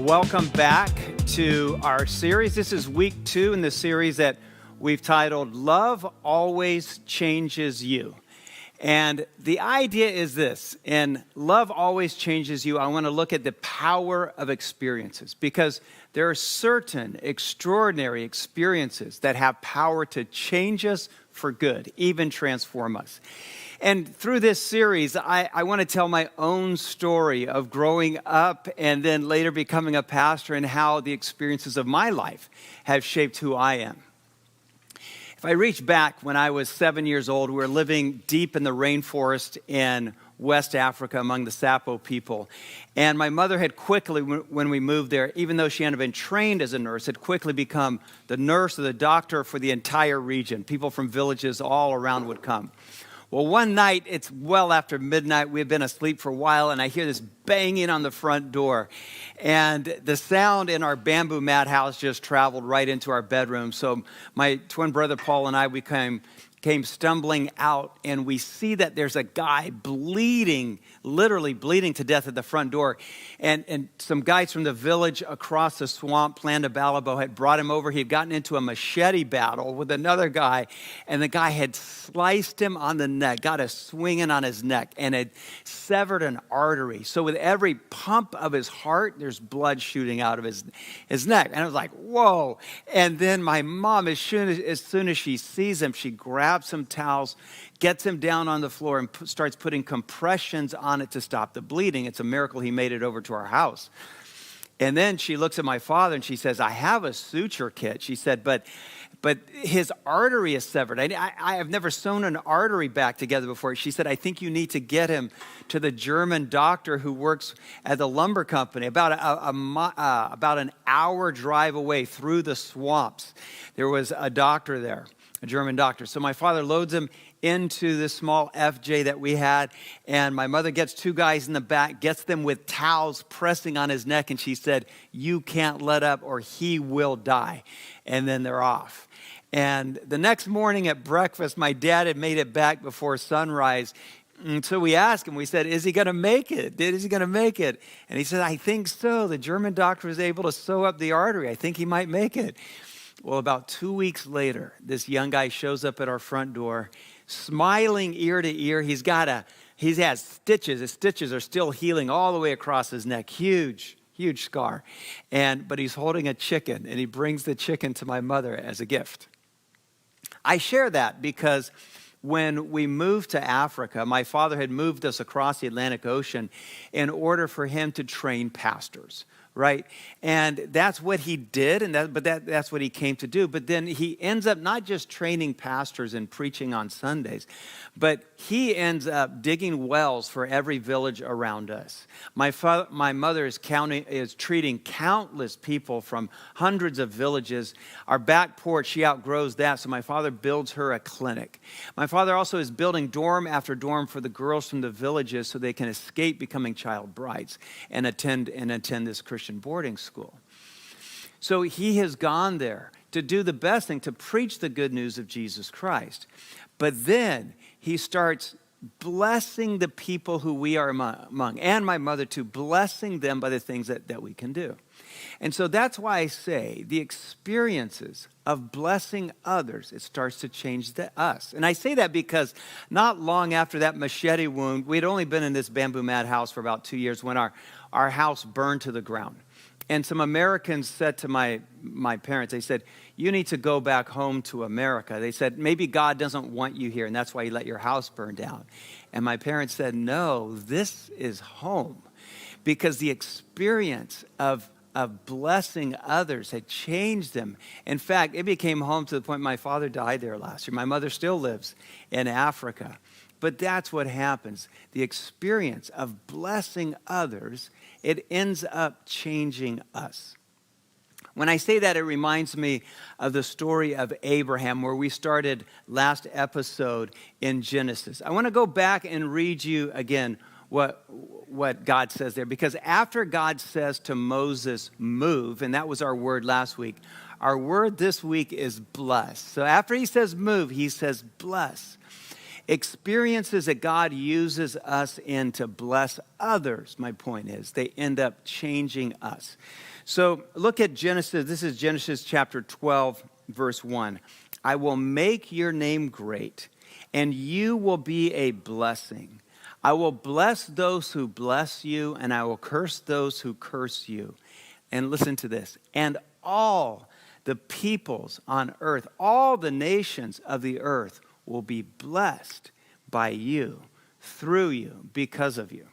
Welcome back to our series. This is week 2 in the series that we've titled, Love Always Changes You. And the idea is this, in Love Always Changes You, I want to look at the power of experiences because there are certain extraordinary experiences that have power to change us for good, even transform us. And through this series, I want to tell my own story of growing up and then later becoming a pastor and how the experiences of my life have shaped who I am. If I reach back when I was 7 years old, we were living deep in the rainforest in West Africa among the Sapo people. And my mother had quickly, when we moved there, even though she hadn't been trained as a nurse, had quickly become the nurse or the doctor for the entire region. People from villages all around would come. Well, one night, it's well after midnight, we had been asleep for a while, and I hear this banging on the front door. And the sound in our bamboo mat house just traveled right into our bedroom. So my twin brother Paul and I, we came stumbling out, and we see that there's a guy bleeding, literally bleeding to death at the front door. And some guys from the village across the swamp, Plan de Balabo, had brought him over. He had gotten into a machete battle with another guy, and the guy had sliced him on the neck, got a swinging on his neck, and had severed an artery. So with every pump of his heart, there's blood shooting out of his neck. And I was like, whoa. And then my mom, as soon as she sees him, she grabs some towels, gets him down on the floor, and starts putting compressions on it to stop the bleeding. It's a miracle he made it over to our house. And then she looks at my father and she says, I have a suture kit. She said, but his artery is severed. I have never sewn an artery back together before. She said, I think you need to get him to the German doctor who works at the lumber company. About an hour drive away through the swamps, there was a doctor there, a German doctor. So my father loads him into this small FJ that we had, and my mother gets two guys in the back, gets them with towels pressing on his neck, and she said, you can't let up or he will die. And then they're off. And the next morning at breakfast, my dad had made it back before sunrise. And so we asked him, we said, is he going to make it? Is he going to make it? And he said, I think so. The German doctor was able to sew up the artery. I think he might make it. Well, about 2 weeks later, this young guy shows up at our front door, smiling ear to ear. He has stitches. His stitches are still healing all the way across his neck. Huge scar. But he's holding a chicken, and he brings the chicken to my mother as a gift. I share that because when we moved to Africa, my father had moved us across the Atlantic Ocean in order for him to train pastors. Right? And that's what he did, that's what he came to do. But then he ends up not just training pastors and preaching on Sundays, but he ends up digging wells for every village around us. My mother is treating countless people from hundreds of villages. Our back porch, she outgrows that, so my father builds her a clinic. My father also is building dorm after dorm for the girls from the villages so they can escape becoming child brides and attend this Christian boarding school. So he has gone there to do the best thing, to preach the good news of Jesus Christ. But then he starts blessing the people who we are among, and my mother too, blessing them by the things that we can do. And so that's why I say the experiences of blessing others, it starts to change us. And I say that because not long after that machete wound, we had only been in this bamboo mat house for about 2 years when our house burned to the ground. And some Americans said to my parents, they said, you need to go back home to America. They said, maybe God doesn't want you here, and that's why he let your house burn down. And my parents said, no, this is home. Because the experience of blessing others had changed them. In fact, it became home to the point my father died there last year. My mother still lives in Africa. But that's what happens. The experience of blessing others, it ends up changing us. When I say that, it reminds me of the story of Abraham, where we started last episode in Genesis. I want to go back and read you again what God says there. Because after God says to Moses, move, and that was our word last week, our word this week is bless. So after he says move, he says bless. experiences that God uses us in to bless others, my point is, they end up changing us. So look at Genesis. This is Genesis chapter 12, verse 1. I will make your name great, and you will be a blessing. I will bless those who bless you, and I will curse those who curse you. And listen to this. And all the peoples on earth, all the nations of the earth will be blessed by you, through you, because of you.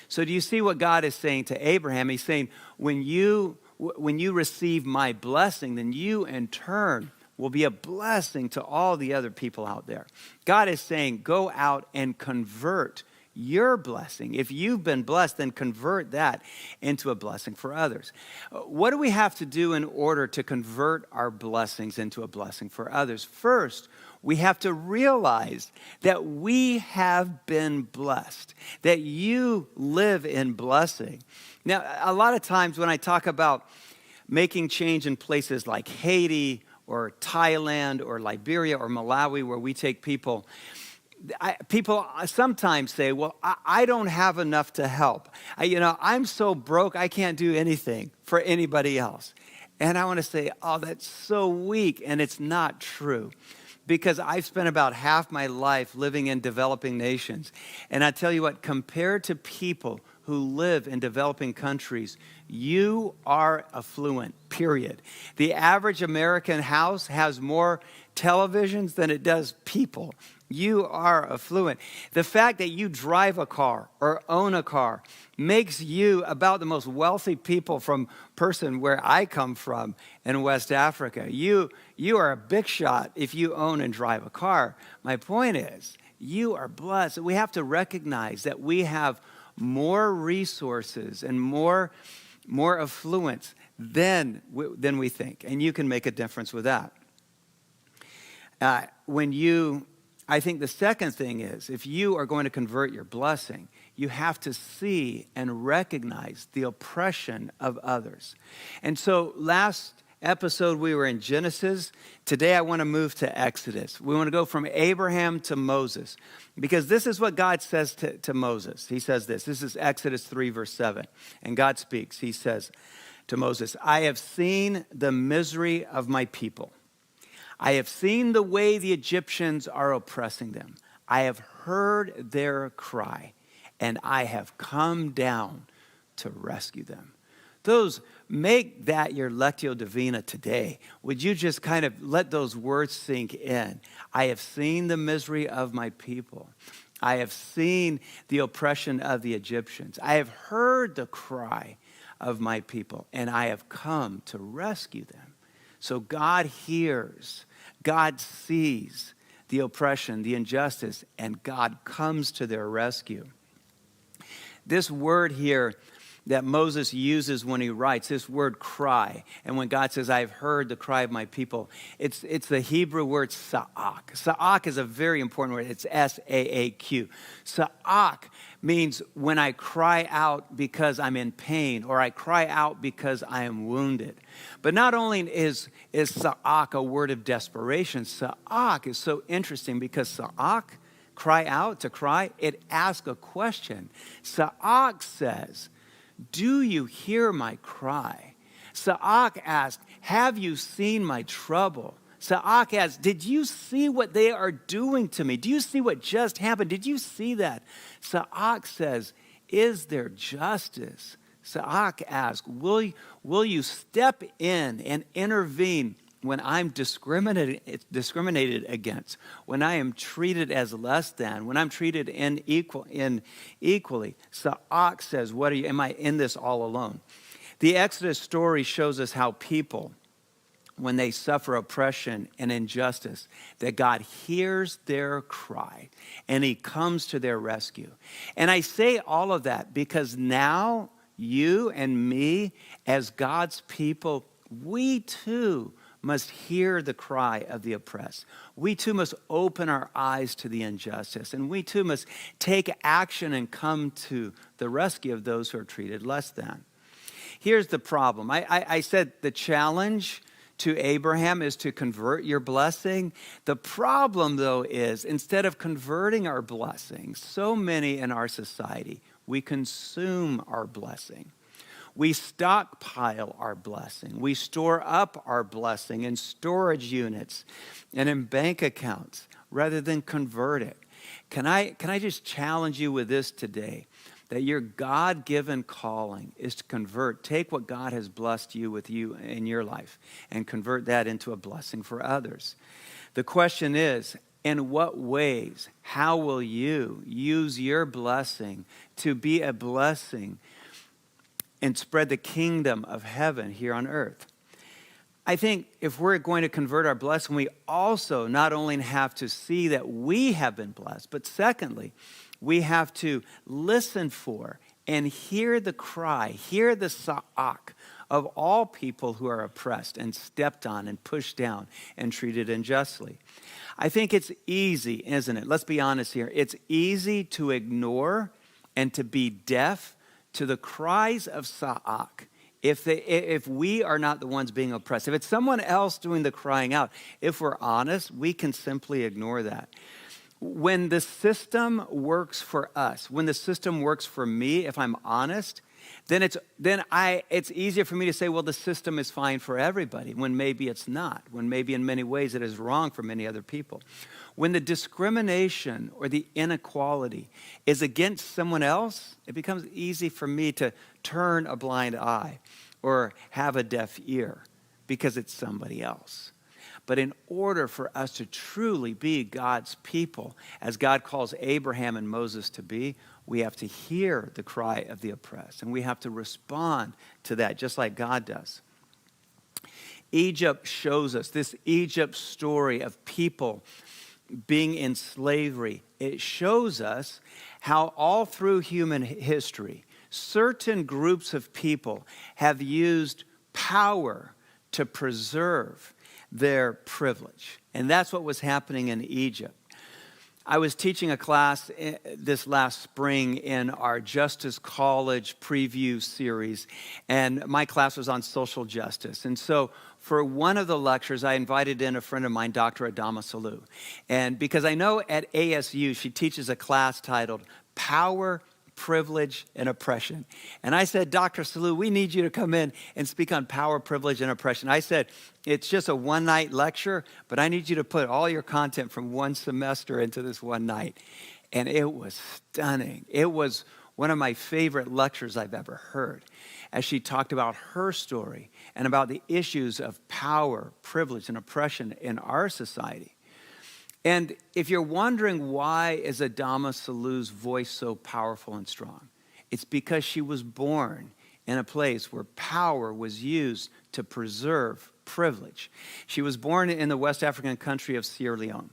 So do you see what God is saying to Abraham? He's saying, when you receive my blessing, then you in turn will be a blessing to all the other people out there. God is saying, go out and convert your blessing. If you've been blessed, then convert that into a blessing for others. What do we have to do in order to convert our blessings into a blessing for others? First, we have to realize that we have been blessed, that you live in blessing. Now, a lot of times when I talk about making change in places like Haiti or Thailand or Liberia or Malawi, where we take people, people sometimes say, well, I don't have enough to help. I'm so broke, I can't do anything for anybody else. And I want to say, oh, that's so weak. And it's not true. Because I've spent about half my life living in developing nations. And I tell you what, compared to people who live in developing countries, you are affluent, period. The average American house has more televisions than it does people. You are affluent. The fact that you drive a car or own a car makes you about the most wealthy person where I come from in West Africa. You are a big shot if you own and drive a car. My point is, you are blessed. We have to recognize that we have more resources and more affluence than we think. And you can make a difference with that. I think the second thing is, if you are going to convert your blessing, you have to see and recognize the oppression of others. And so last episode we were in Genesis. Today I want to move to Exodus. We want to go from Abraham to Moses, because this is what God says to Moses. He says this. This is Exodus 3, verse 7. And God speaks. He says to Moses, I have seen the misery of my people. I have seen the way the Egyptians are oppressing them. I have heard their cry, and I have come down to rescue them. Make that your Lectio Divina today. Would you just kind of let those words sink in? I have seen the misery of my people. I have seen the oppression of the Egyptians. I have heard the cry of my people, and I have come to rescue them. So God hears, God sees the oppression, the injustice, and God comes to their rescue. This word here that Moses uses when he writes, this word cry, and when God says, I've heard the cry of my people, it's the Hebrew word sa'ak. Sa'ak is a very important word. It's S-A-A-Q. Sa'ak means when I cry out because I'm in pain, or I cry out because I am wounded. But not only is sa'ak a word of desperation, sa'ak is so interesting because sa'ak, cry out, to cry, it asks a question. Sa'ak says, do you hear my cry? Sa'ak asked, have you seen my trouble? Sa'ak asked, did you see what they are doing to me? Do you see what just happened? Did you see that? Sa'ak says, is there justice? Sa'ak asked, will you step in and intervene when I'm discriminated against, when I am treated as less than, when I'm treated unequally? Sa'ak says, am I in this all alone? The Exodus story shows us how people, when they suffer oppression and injustice, that God hears their cry and he comes to their rescue. And I say all of that because now you and me, as God's people, we too must hear the cry of the oppressed. We too must open our eyes to the injustice, and we too must take action and come to the rescue of those who are treated less than. Here's the problem. I said the challenge to Abraham is to convert your blessing. The problem, though, is instead of converting our blessing, so many in our society, we consume our blessing. We stockpile our blessing. We store up our blessing in storage units and in bank accounts rather than convert it. Can I just challenge you with this today? That your God-given calling is to convert. Take what God has blessed you with you in your life and convert that into a blessing for others. The question is, in what ways, how will you use your blessing to be a blessing and spread the kingdom of heaven here on earth? I think if we're going to convert our blessing, we also not only have to see that we have been blessed, but secondly, we have to listen for and hear the cry, hear the sa'ak of all people who are oppressed and stepped on and pushed down and treated unjustly. I think it's easy, isn't it? Let's be honest here. It's easy to ignore and to be deaf to the cries of sa'ak if we are not the ones being oppressed. If it's someone else doing the crying out, if we're honest, we can simply ignore that. When the system works for us, when the system works for me, if I'm honest, then it's easier for me to say, well, the system is fine for everybody, when maybe it's not, when maybe in many ways it is wrong for many other people. When the discrimination or the inequality is against someone else, it becomes easy for me to turn a blind eye or have a deaf ear because it's somebody else. But in order for us to truly be God's people, as God calls Abraham and Moses to be, we have to hear the cry of the oppressed, and we have to respond to that just like God does. Egypt shows us, this Egypt story of people being in slavery, it shows us how all through human history, certain groups of people have used power to preserve their privilege. And that's what was happening in Egypt. I was teaching a class this last spring in our Justice College preview series, and my class was on social justice. And so for one of the lectures, I invited in a friend of mine, Dr. Adama Salou. And because I know at ASU, she teaches a class titled Power, Privilege, and Oppression. And I said, Dr. Salou, we need you to come in and speak on power, privilege, and oppression. I said, it's just a one-night lecture, but I need you to put all your content from one semester into this one night. And it was stunning. It was one of my favorite lectures I've ever heard, as she talked about her story and about the issues of power, privilege, and oppression in our society. And if you're wondering why is Adama Salou's voice so powerful and strong, it's because she was born in a place where power was used to preserve privilege. She was born in the West African country of Sierra Leone.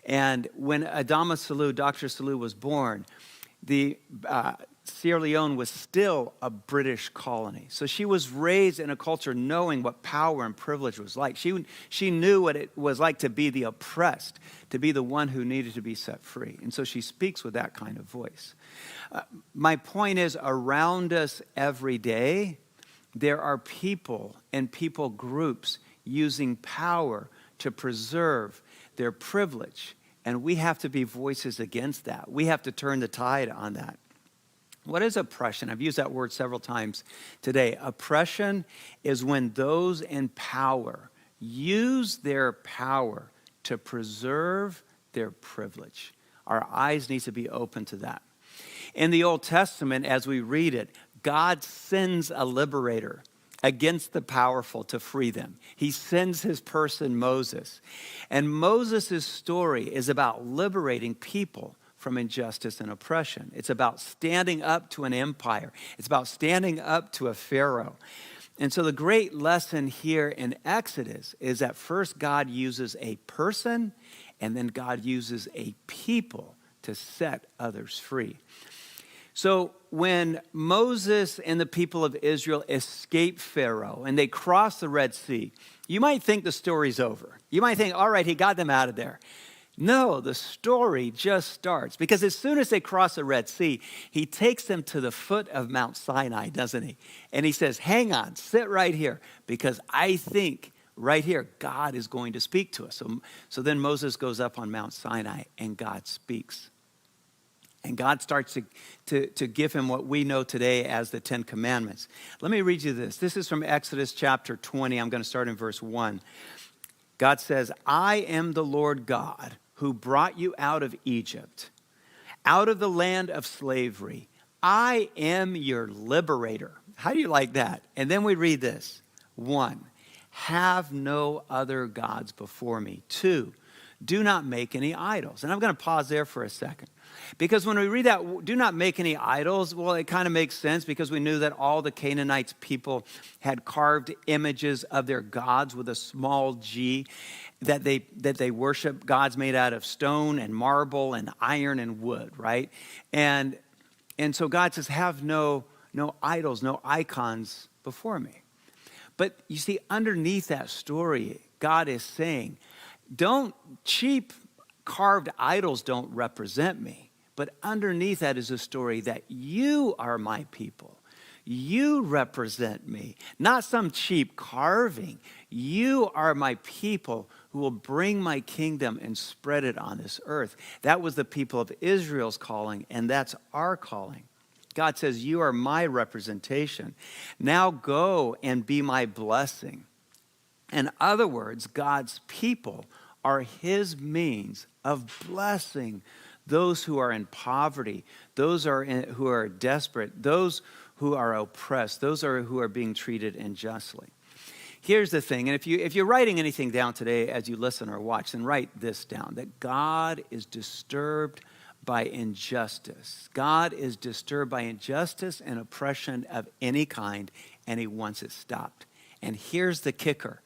And when Adama Salou, Dr. Salou, was born, the Sierra Leone was still a British colony. So she was raised in a culture knowing what power and privilege was like. She knew what it was like to be the oppressed, to be the one who needed to be set free. And so she speaks with that kind of voice. My point is, around us every day, there are people and people groups using power to preserve their privilege. And we have to be voices against that. We have to turn the tide on that. What is oppression? I've used that word several times today. Oppression is when those in power use their power to preserve their privilege. Our eyes need to be open to that. In the Old Testament, as we read it, God sends a liberator against the powerful to free them. He sends his person, Moses. And Moses' story is about liberating people from injustice and oppression. It's about standing up to an empire. It's about standing up to a Pharaoh. And so the great lesson here in Exodus is that first God uses a person, and then God uses a people to set others free. So when Moses and the people of Israel escape Pharaoh and they cross the Red Sea, you might think the story's over. You might think, all right, he got them out of there. No, the story just starts, because as soon as they cross the Red Sea, he takes them to the foot of Mount Sinai, doesn't he? And he says, hang on, sit right here, because I think right here, God is going to speak to us. So then Moses goes up on Mount Sinai and God speaks. And God starts to give him what we know today as the Ten Commandments. Let me read you this. This is from Exodus chapter 20. I'm going to start in verse 1. God says, I am the Lord God who brought you out of Egypt, out of the land of slavery. I am your liberator. How do you like that? And then we read this. 1, have no other gods before me. 2, do not make any idols. And I'm going to pause there for a second. Because when we read that, do not make any idols, well, it kind of makes sense because we knew that all the Canaanites people had carved images of their gods with a small g, that they worship gods made out of stone and marble and iron and wood, right? And so God says, have no idols, no icons before me. But you see, underneath that story, God is saying, cheap carved idols don't represent me. But underneath that is a story that you are my people. You represent me, not some cheap carving. You are my people who will bring my kingdom and spread it on this earth. That was the people of Israel's calling, and that's our calling. God says, you are my representation. Now go and be my blessing. In other words, God's people are his means of blessing those who are in poverty, those who are desperate, those who are oppressed, those who are being treated unjustly. Here's the thing, and if you're writing anything down today as you listen or watch, then write this down, that God is disturbed by injustice. God is disturbed by injustice and oppression of any kind, and he wants it stopped. And here's the kicker,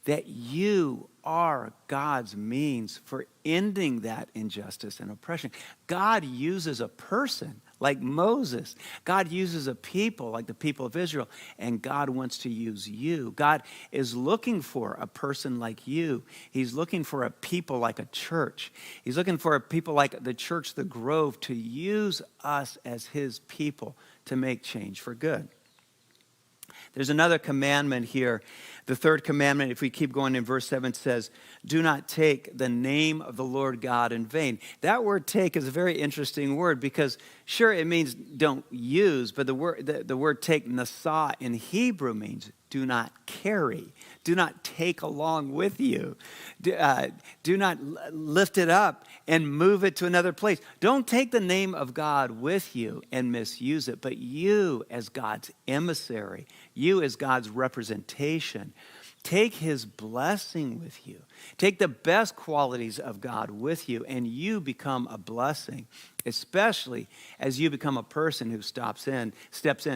that you are God's means for ending that injustice and oppression. God uses a person like Moses. God uses a people like the people of Israel, and God wants to use you. God is looking for a person like you. He's looking for a people like a church. He's looking for a people like the church, the Grove, to use us as his people to make change for good. There's another commandment here. The third commandment, if we keep going in verse 7, says, do not take the name of the Lord God in vain. That word take is a very interesting word because, sure, it means don't use, but the word take, nasa, in Hebrew means do not carry. Do not take along with you. Do not lift it up and move it to another place. Don't take the name of God with you and misuse it, but you as God's emissary, you as God's representation, take his blessing with you. Take the best qualities of God with you, and you become a blessing, especially as you become a person who steps in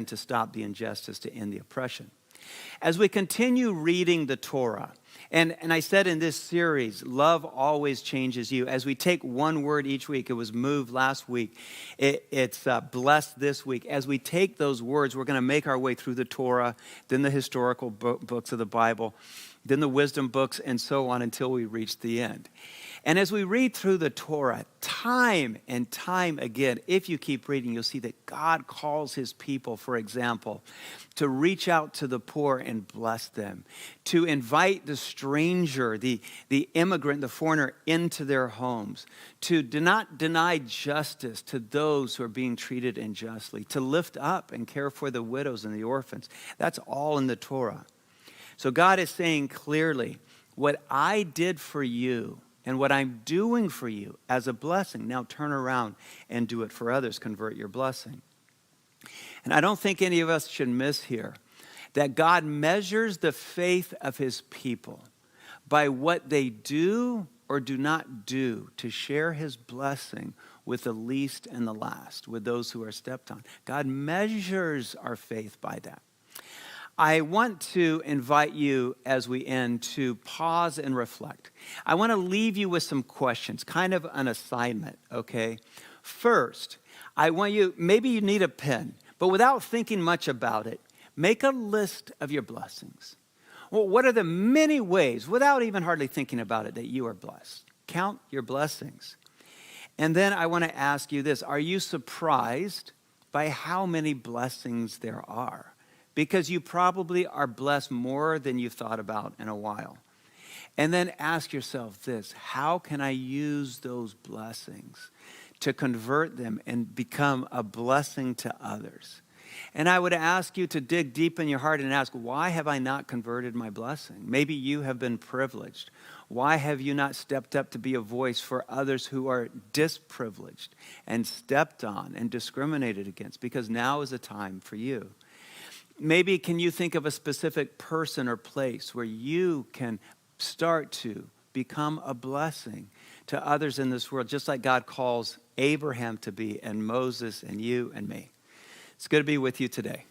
to stop the injustice, to end the oppression. As we continue reading the Torah, and I said in this series, love always changes you. As we take one word each week, it was moved last week, it's blessed this week. As we take those words, we're going to make our way through the Torah, then the historical books of the Bible, then the wisdom books, and so on until we reach the end. And as we read through the Torah, time and time again, if you keep reading, you'll see that God calls his people, for example, to reach out to the poor and bless them, to invite the stranger, the immigrant, the foreigner into their homes, to do not deny justice to those who are being treated unjustly, to lift up and care for the widows and the orphans. That's all in the Torah. So God is saying clearly, what I did for you and what I'm doing for you as a blessing, now turn around and do it for others. Convert your blessing. And I don't think any of us should miss here that God measures the faith of his people by what they do or do not do to share his blessing with the least and the last, with those who are stepped on. God measures our faith by that. I want to invite you as we end to pause and reflect. I want to leave you with some questions, kind of an assignment, okay? First, I want you, maybe you need a pen, but without thinking much about it, make a list of your blessings. Well, what are the many ways, without even hardly thinking about it, that you are blessed? Count your blessings. And then I want to ask you this, are you surprised by how many blessings there are? because you probably are blessed more than you've thought about in a while. And then ask yourself this: how can I use those blessings to convert them and become a blessing to others? And I would ask you to dig deep in your heart and ask, why have I not converted my blessing? Maybe you have been privileged. Why have you not stepped up to be a voice for others who are disprivileged and stepped on and discriminated against? Because now is a time for you. Maybe can you think of a specific person or place where you can start to become a blessing to others in this world, just like God calls Abraham to be, and Moses and you and me. It's good to be with you today.